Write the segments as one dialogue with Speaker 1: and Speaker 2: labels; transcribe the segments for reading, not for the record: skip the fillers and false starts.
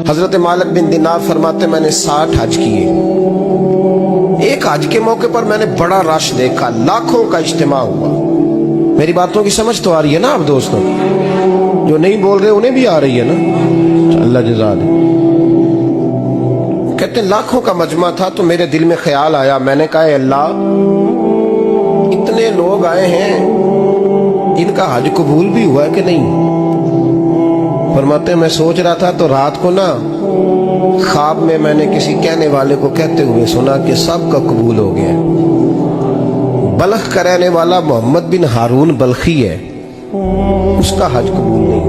Speaker 1: حضرت مالک بن دینار فرماتے میں نے 60 حج کیے. ایک حج کے موقع پر میں نے بڑا رش دیکھا, لاکھوں کا اجتماع ہوا. میری باتوں کی سمجھ تو آ رہی ہے نا آپ دوستوں؟ جو نہیں بول رہے انہیں بھی آ رہی ہے نا؟ اللہ جزا دے. کہتے ہیں لاکھوں کا مجمع تھا تو میرے دل میں خیال آیا, میں نے کہا اے اللہ, اتنے لوگ آئے ہیں, ان کا حج قبول بھی ہوا ہے کہ نہیں؟ فرماتے ہیں میں سوچ رہا تھا تو رات کو نا خواب میں نے کسی کہنے والے کو کہتے ہوئے سنا کہ سب کا قبول ہو گیا. بلخ کا رہنے والا محمد بن ہارون بلخی ہے, اس کا حج قبول نہیں.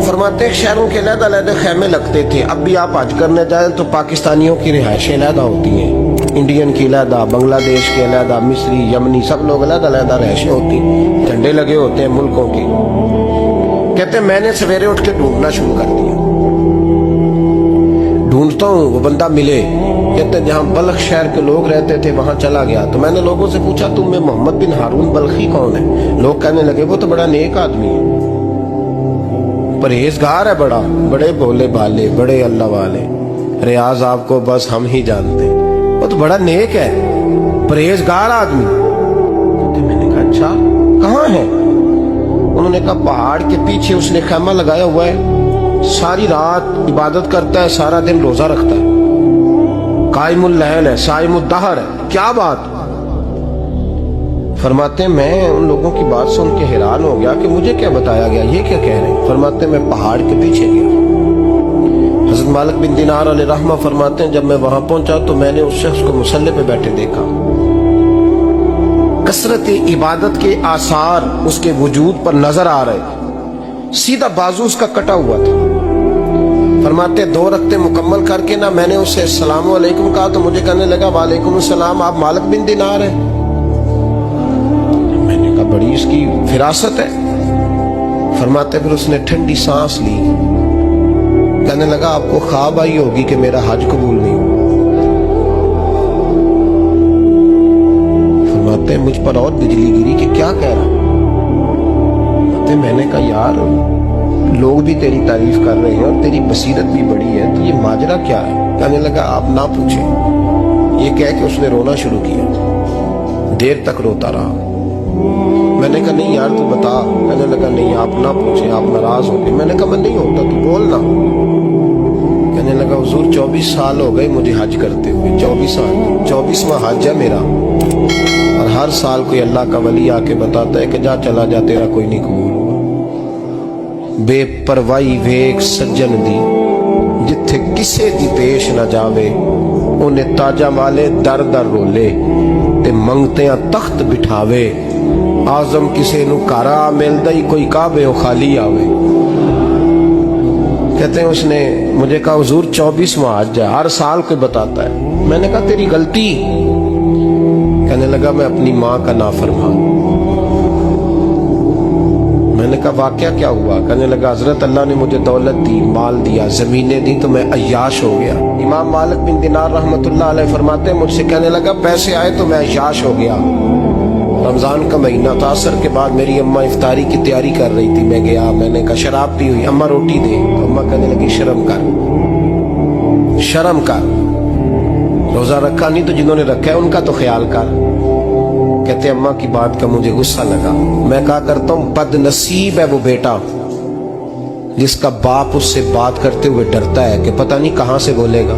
Speaker 1: فرماتے ہیں شہروں کے علیحدہ علیحدہ خیمے لگتے تھے. اب بھی آپ حج کرنے جائیں تو پاکستانیوں کی رہائشیں علیحدہ ہوتی ہیں, انڈین کی علیحدہ, بنگلہ دیش کے علیحدہ, مصری, یمنی, سب لوگ علیحدہ علیحدہ رہائشیں ہوتی ہیں, جھنڈے لگے ہوتے ہیں ملکوں کے. کہتے ہیں میں نے سویرے اٹھ کے ڈھونڈنا شروع کر دیا, ڈھونڈتا ہوں وہ بندہ ملے. کہتے ہیں جہاں بلخ شہر کے لوگ رہتے تھے وہاں چلا گیا تو میں نے لوگوں سے پوچھا تم میں محمد بن ہارون بلخی کون ہے؟ لوگ کہنے لگے وہ تو بڑا نیک آدمی ہے, پرہیزگار ہے, بڑے بولے بالے, بڑے اللہ والے, ریاض آپ کو بس ہم ہی جانتے, وہ تو بڑا نیک ہے, پرہیزگار آدمی. میں نے کہا اچھا کہاں ہے؟ انہوں نے کہا پہاڑ کے پیچھے اس نے خیمہ لگایا ہوا ہے, ساری رات عبادت کرتا ہے, سارا دن روزہ رکھتا ہے, قائم اللیل ہے, صائم الدہر ہے. کیا بات؟ فرماتے ہیں میں ان لوگوں کی بات سن کے حیران ہو گیا کہ مجھے کیا بتایا گیا, یہ کیا کہہ رہے ہیں. فرماتے ہیں میں پہاڑ کے پیچھے گیا. حضرت مالک بن دینار علیہ رحمہ فرماتے ہیں جب میں وہاں پہنچا تو میں نے اس شخص کو مصلی پہ بیٹھے دیکھا. کثرت عبادت کے آثار اس کے وجود پر نظر آ رہے, سیدھا بازو اس کا کٹا ہوا تھا. فرماتے 2 رکعتیں مکمل کر کے نا میں نے اسے السلام علیکم کہا تو مجھے کہنے لگا وعلیکم السلام, آپ مالک بن دینار ہیں؟ میں نے کہا بڑی اس کی فراست ہے. فرماتے پھر اس نے ٹھنڈی سانس لی, کہنے لگا آپ کو خواب آئی ہوگی کہ میرا حج قبول نہیں ہوا. فرماتے مجھ پر اور بجلی گری کہ کیا کہہ رہا. میں نے کہا یار لوگ بھی تیری تعریف کر رہے ہیں اور تیری بصیرت بھی بڑی ہے, تو یہ ماجرا کیا ہے؟ کہنے لگا آپ نہ پوچھیں. یہ کہہ کے اس نے رونا شروع کیا, دیر تک روتا رہا. میں نے کہا نہیں یار تو بتا. کہنے لگا نہیں آپ نہ پوچھیں, آپ ناراض ہو گئے. میں نے کہا میں نہیں ہوتا, تو بولنا. کہنے لگا حضور 24 سال ہو گئے مجھے حج کرتے ہوئے, 24 سال, 24واں حج ہے میرا, اور ہر سال کوئی اللہ کا ولی آ کے بتاتا ہے کہ جا چلا جا تیرا کوئی نہیں قبول ہوا. بے پروائی ویک سجن دی جتھے کسے دی پیش نہ جاوے, انہیں تاجہ والے در در رولے تے منگتیاں تخت بٹھاوے. آزم کسے نو کارا ملدا ہی کوئی کعبے و خالی آوے. کہتے ہیں اس نے مجھے کہا حضور 24واں حج ہے, ہر سال کوئی بتاتا ہے. میں نے کہا تیری غلطی. کہنے لگا میں اپنی ماں کا نافرمان. میں نے کہا واقعہ کیا ہوا؟ کہنے لگا حضرت اللہ نے مجھے دولت دی, مال دیا, زمینیں دی تو میں عیاش ہو گیا. امام مالک بن دینار رحمت اللہ علیہ فرماتے ہیں مجھ سے کہنے لگا پیسے آئے تو میں عیاش ہو گیا. رمضان کا مہینہ تھا, عصر کے بعد میری اماں افطاری کی تیاری کر رہی تھی. میں گیا, میں نے کہا شراب پی ہوئی, اماں روٹی دے. تو اماں کہنے لگی شرم کر, شرم کر, روزہ رکھا نہیں تو جنہوں نے رکھا ہے ان کا تو خیال کر. کہتے اماں کی بات کا مجھے غصہ لگا. میں کہا کرتا ہوں بد نصیب ہے وہ بیٹا جس کا باپ اس سے بات کرتے ہوئے ڈرتا ہے کہ پتہ نہیں کہاں سے بولے گا.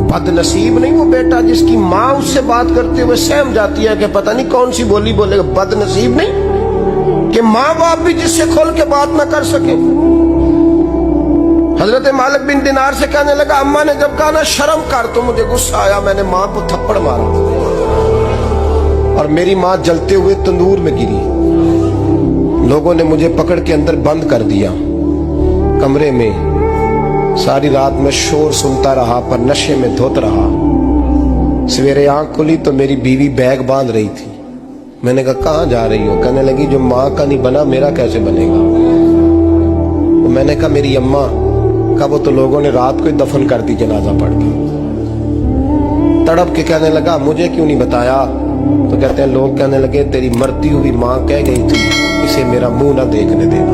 Speaker 1: بد نصیب نہیں وہ بیٹا جس کی ماں اس سے بات کرتے ہوئے سہم جاتی ہے کہ پتہ نہیں کون سی بولی بولے گا. بد نصیب نہیں کہ ماں باپ بھی جس سے کھول کے بات نہ کر سکے. حضرت مالک بن دینار سے کہنے لگا اماں نے جب کہا نا شرم کر تو مجھے غصہ آیا, میں نے ماں کو تھپڑ مارا اور میری ماں جلتے ہوئے تندور میں گری. لوگوں نے مجھے پکڑ کے اندر بند کر دیا کمرے میں. ساری رات میں شور سنتا رہا پر نشے میں دھوت رہا. سویرے آنکھ کھلی تو میری بیوی بیگ باندھ رہی تھی. میں نے کہا کہاں جا رہی ہو؟ کہنے لگی جو ماں کا نہیں بنا میرا کیسے بنے گا. میں نے کہا میری اماں کا, وہ تو لوگوں نے رات کو ہی دفن کر دی جنازہ پڑھ کے. تڑپ کے کہنے لگا مجھے کیوں نہیں بتایا؟ تو کہتے ہیں لوگ کہنے لگے تیری مرتی ہوئی ماں کہہ گئی تھی اسے میرا منہ نہ دیکھنے دینا.